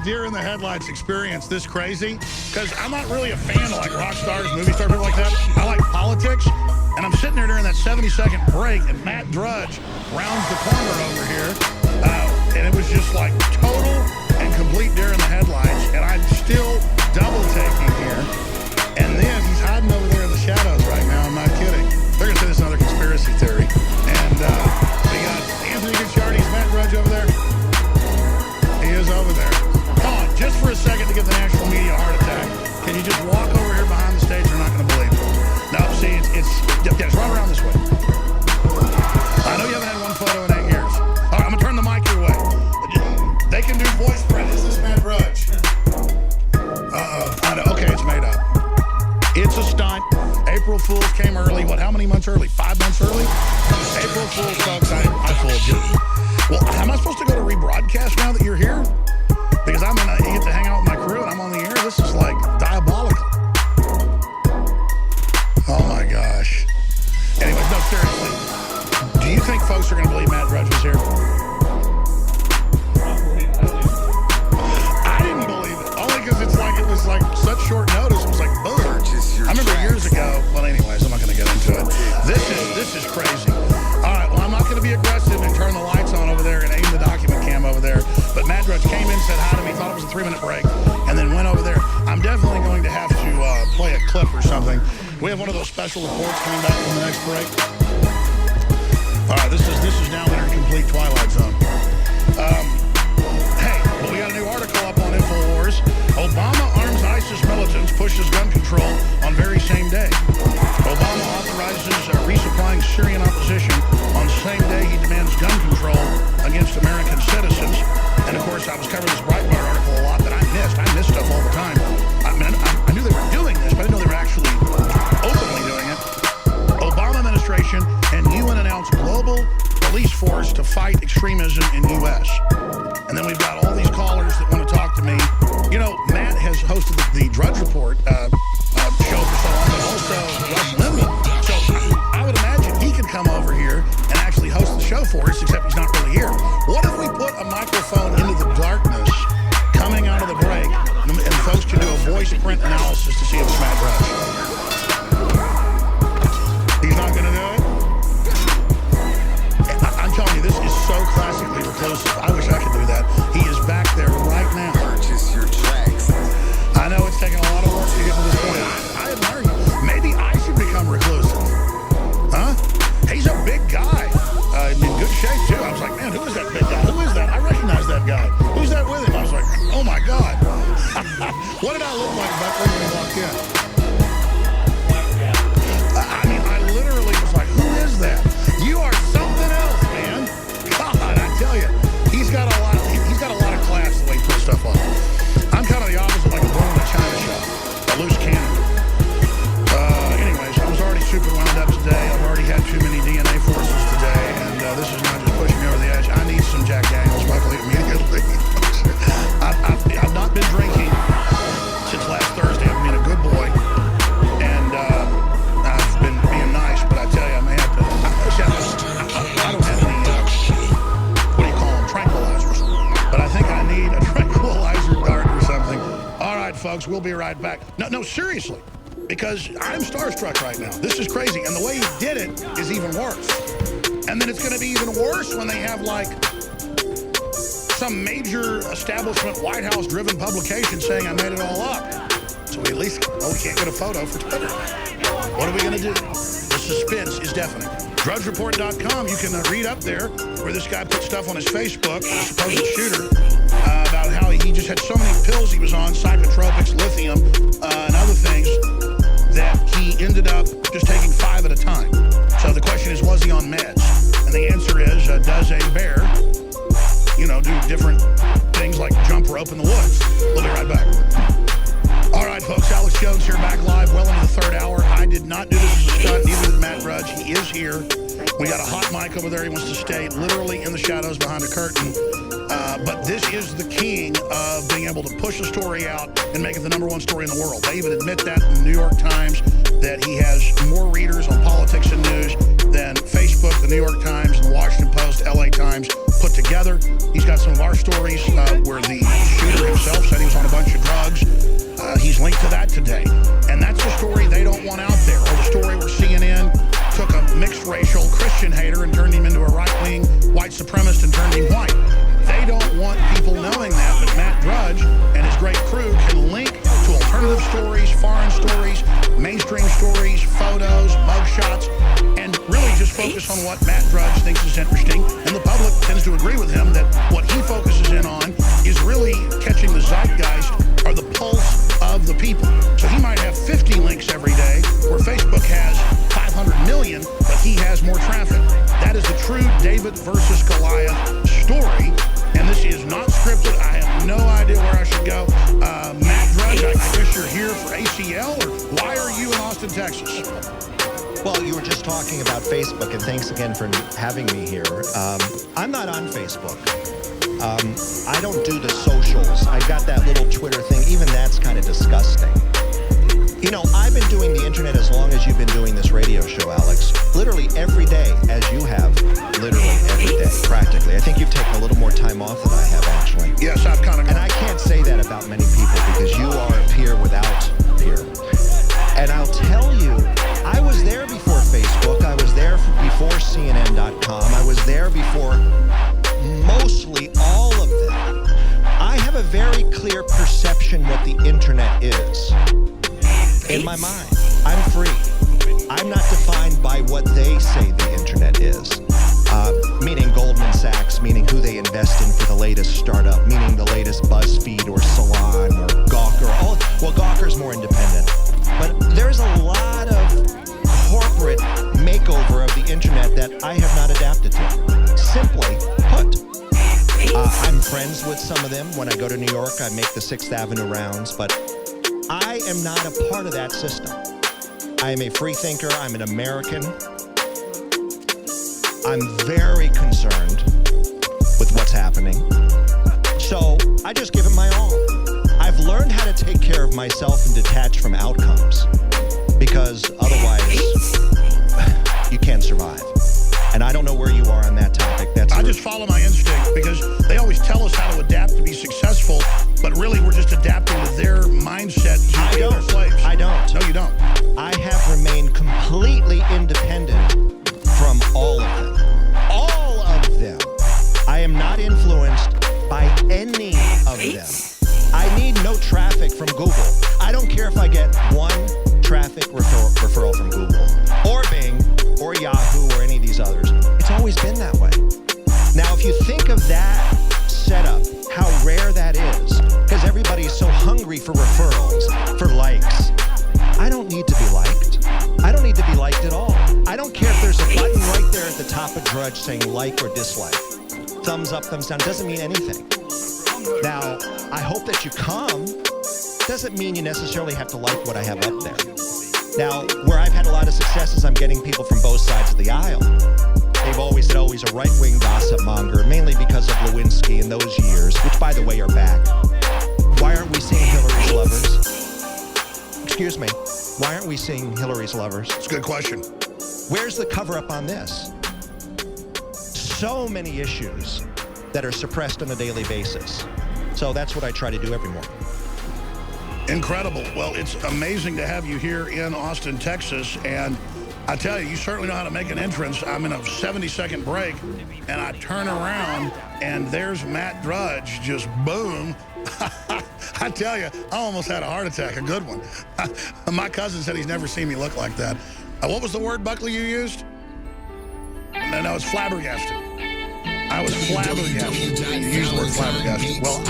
deer in the headlights experience this crazy, because I'm not really a fan of like rock stars, movie star people like that. I like politics, and I'm sitting there during that 70-second break, and Matt Drudge rounds the corner over here, and it was just like total and complete deer in the headlights, and I'm still double taking here, and then he's hiding over there in the shadows right now. I'm not kidding. They're gonna say this is another conspiracy theory, and we got Anthony Gucciardi's Matt Drudge over there. He is over there. Come on, just for a second to give the national media a heart attack. Can you just walk over here behind the stage? You're not going to believe it. No, see, it's right around this way. I know you haven't had one photo in 8 years. All right, I'm going to turn the mic your way. They can do voice print. Is this Matt Drudge? I know. Okay, it's made up. It's a stunt. April Fools came early. What, how many months early? 5 months early? April Fools, folks, I fooled you. Well, am I supposed to go to rebroadcast now that you're here? Because I get to hang out with my crew and I'm on the air. This is like diabolical. Oh my gosh. Anyways, no, seriously. Do you think folks are going to believe Matt Drudge was here? I didn't believe it. Only because it was like such short notice. It was like, boom. I remember years ago. Well, anyways, I'm not going to get into it. This is crazy. All right, well, I'm not going to be aggressive and turn the lights on over there and aim the document cam over there. But Matt Drudge came in, said hi to me, thought it was a 3-minute break, and then went over there. I'm definitely going to have to play a clip or something. We have one of those special reports coming back from the next break. All right, this is now entering complete Twilight Zone. Hey, well, we got a new article up on InfoWars. Obama arms ISIS militants, pushes gun control on very same day. Obama authorizes resupplying Syrian opposition on the same day he demands gun control against American citizens. And of course, I was covering this Breitbart article a lot that I missed. I miss stuff all the time. I mean, I knew they were doing this, but I didn't know they were actually openly doing it. Obama administration and UN announced global police force to fight extremism in U.S. And then we've got all these callers that want to talk to me. You know, Matt has hosted the Drudge Report show for so long, but also Rush Limbaugh. So I would imagine he could come over here and actually host the show for us, except he's not really here. What if we put a microphone into the darkness coming out of the break, and folks can do a voice print analysis to see if it's Matt Drudge? He's not going to do it? I'm telling you, this is so classically reclusive. I wish I could do that. He is back there right now. Purchase your tracks. I know it's taken a lot of work to get to this point. I admire you. Maybe I should become reclusive. Huh? He's a big guy. In good shape, too. I was like, man, who is that big guy? Who is that? I recognize that guy. Who's that with him? I was like, oh, my God. What did I look like Buckley when he walked in? I mean, I literally was like, who is that? You are something else, man. God, I tell you. He's got a lot of class the way he puts stuff on. I'm kind of the opposite, like a bull in a china shop, a loose cannon. Anyways, I was already super wound up today. I've already had too many DNA forces today, and this is not just pushing me over the edge. I need some Jack Daniels, luckily, immediately. I've not been drinking since last Thursday. I've been a good boy, and I've been being nice, but I tell you, I may have to. I don't have any, what do you call them, tranquilizers, but I think I need a tranquilizer dart or something. All right, folks, we'll be right back. No, seriously, because I'm starstruck right now. This is crazy, and the way he did it is even worse. And then it's going to be even worse when they have, like, some major establishment White House-driven publication saying I made it all up. So we at least, we can't get a photo for Twitter. What are we going to do? The suspense is deafening. DrudgeReport.com, you can read up there where this guy put stuff on his Facebook, the supposed shooter, about how he just had so many pills he was on, psychotropics, lithium, and other things, that he ended up just taking 5 at a time. So the question is, was he on meds? And the answer is, does a bear, do different things like jump rope in the woods? We'll be right back. All right, folks, Alex Jones here, back live, well into the 3rd hour. I did not do this as a stunt, neither did Matt Drudge. He is here. We got a hot mic over there. He wants to stay literally in the shadows behind a curtain. But this is the king of being able to push a story out and make it the #1 story in the world. They even admit that in the New York Times, that he has more readers on politics and news than Facebook, the New York Times, the Washington Post, LA Times, put together. He's got some of our stories where the shooter himself said he was on a bunch of drugs. He's linked to that today. And that's the story they don't want out there. Or the story where CNN took a mixed racial Christian hater and turned him into a right-wing white supremacist and turned him white. They don't want people knowing that, but Matt Drudge and his great crew can link to alternative stories, foreign stories, mainstream stories, photos, mugshots, and really just focus on what Matt Drudge thinks is interesting. And the public tends to agree with him that what he focuses in on is really catching the zeitgeist or the pulse of the people. So he might have 50 links every day, where Facebook has 500 million, but he has more traffic. That is the true David versus Goliath story. And this is not scripted. I have no idea where I should go. Matt Drudge, I guess you're here for ACL, or why are you in Austin, Texas? Well, you were just talking about Facebook, and thanks again for having me here. I'm not on Facebook. I don't do the socials. I got that little Twitter thing. Even that's kind of disgusting. You know, I've been doing the internet as long as you've been doing this radio show, Alex. Literally every day, as you have. Literally every day, practically. I think you've taken a little more time off than I have, actually. Yes, I've kind of... And I can't say that about many people, because you are a peer without peer. And I'll tell you, I was there before Facebook. I was there before CNN.com. I was there before mostly all of them. I have a very clear perception what the internet is. In my mind, I'm free. I'm not defined by what they say the internet is. Meaning Goldman Sachs, meaning who they invest in for the latest startup, meaning the latest BuzzFeed or Salon or Gawker. Well, Gawker's more independent. But there's a lot of corporate makeover of the internet that I have not adapted to. Simply put. I'm friends with some of them. When I go to New York, I make the 6th Avenue rounds, but I am not a part of that system. I am a free thinker. I'm an American. I'm very concerned with what's happening. So I just give it my all. I've learned how to take care of myself and detach from outcomes, because otherwise you can't survive. And I don't know where you are on that topic. I just follow my instinct, because they always tell us how to adapt to be successful, but really we're just adapting to their mindset to be their slaves. I don't. No, you don't. I have remained completely independent from all of them. All of them. I am not influenced by any of them. I need no traffic from Google. I don't care if I get one traffic referral from Google or Bing or Yahoo or any of these others. It's always been that way. Now, if you think of that setup, how rare that is, because everybody is so hungry for referrals, for likes. I don't need to be liked. I don't need to be liked at all. I don't care if there's a button right there at the top of Drudge saying like or dislike. Thumbs up, thumbs down, doesn't mean anything. Now, I hope that you come. Doesn't mean you necessarily have to like what I have up there. Now, where I've had a lot of success is I'm getting people from both sides of the aisle. They've always said, oh, he's a right-wing gossip monger, mainly because of Lewinsky and those years, which, by the way, are back. Why aren't we seeing Hillary's lovers? Excuse me. Why aren't we seeing Hillary's lovers? It's a good question. Where's the cover-up on this? So many issues that are suppressed on a daily basis. So that's what I try to do every morning. Incredible. Well, it's amazing to have you here in Austin, Texas, and I tell you, you certainly know how to make an entrance. I'm in a 70-second break, and I turn around, and there's Matt Drudge, just boom. I tell you, I almost had a heart attack, a good one. My cousin said he's never seen me look like that. What was the word, Buckley, you used? No, it's flabbergasted. I was flabbergasted. You used the word flabbergasted. Well,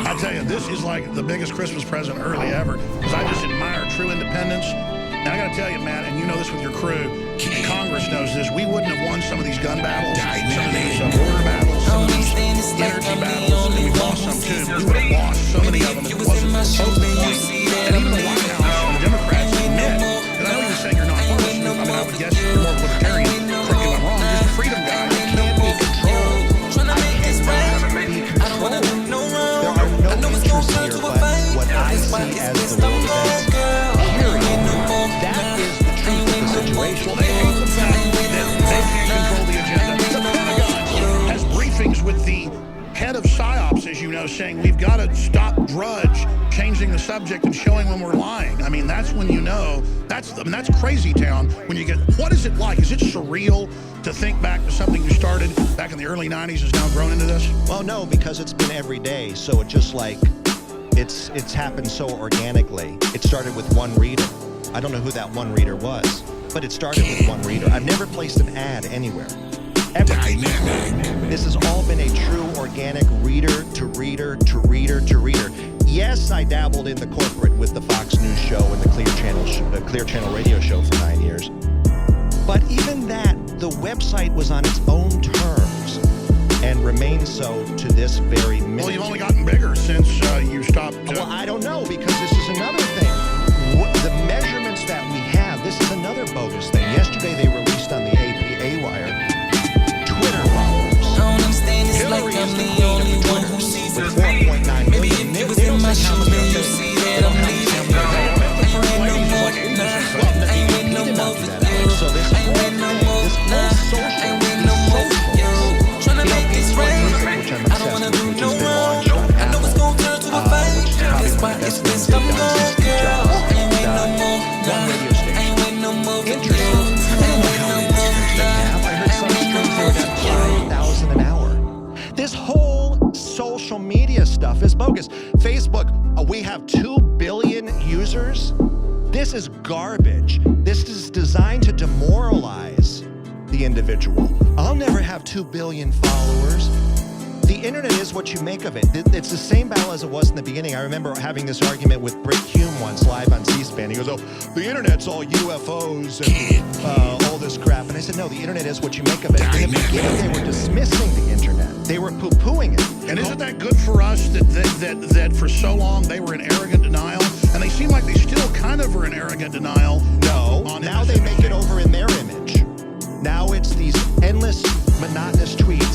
I tell you, this is like the biggest Christmas present early ever, because I just admire true independence. And I got to tell you, Matt, and you know this with your crew, and Congress knows this, we wouldn't have won some of these gun battles, some of these border battles, some of these energy battles, and we've lost some too. We would have lost so many of them if it wasn't for the point. And even the White House and the Democrats admit, because I know you're saying you're not partisan, I mean, I would guess you're more libertarian, correct me if I'm wrong, you're a freedom guy, you can't be controlled. There are no interests here but what I see as the world events. Period. That is the truth of the situation. Well, they hate the fact that they can't control the agenda. The Pentagon has briefings with subject and showing when we're lying. I mean, that's when you know, that's crazy town when you get, what is it like? Is it surreal to think back to something you started back in the early 90s has now grown into this? Well, no, because it's been every day, so it just like, it's happened so organically. It started with one reader. I don't know who that one reader was, but it started with one reader. I've never placed an ad anywhere. Ever. This has all been a true organic reader to reader to reader to reader. Yes, I dabbled in the corporate with the Fox News show and the Clear Channel radio show for 9 years. But even that, the website was on its own terms and remains so to this very minute. Well, you've only gotten bigger since you stopped. Well, I don't know, because this is another thing. The measurements that we have, this is another bogus thing. Yesterday they released on the APA wire Twitter followers. Hillary is the queen of Twitter with 4.9 million. They don't say how much you see that I'm leaving. He did not do that, Alex. So this whole thing, this whole social trying to make this rain. I don't want to do no wrong. I know it's going to turn to a fight. That's why it's been some more, girl. I ain't wait no more. I ain't wait no more. Interesting. I ain't wait no more. I heard some streams they were at 5,000 an hour. This whole social media stuff is bogus. Facebook, we have 2 billion users. This is garbage. This is designed to demoralize the individual. I'll never have 2 billion followers. The internet is what you make of it. It's the same battle as it was in the beginning. I remember having this argument with Britt Hume once live on C-SPAN. He goes, oh, the internet's all UFOs and all this crap. And I said, no, the internet is what you make of it. In the beginning, they were dismissing the internet. They were poo-pooing it. And isn't that good for us that for so long they were in arrogant denial? And they seem like they still kind of are in arrogant denial. No, now they make it over in their image. Now it's these endless, monotonous tweets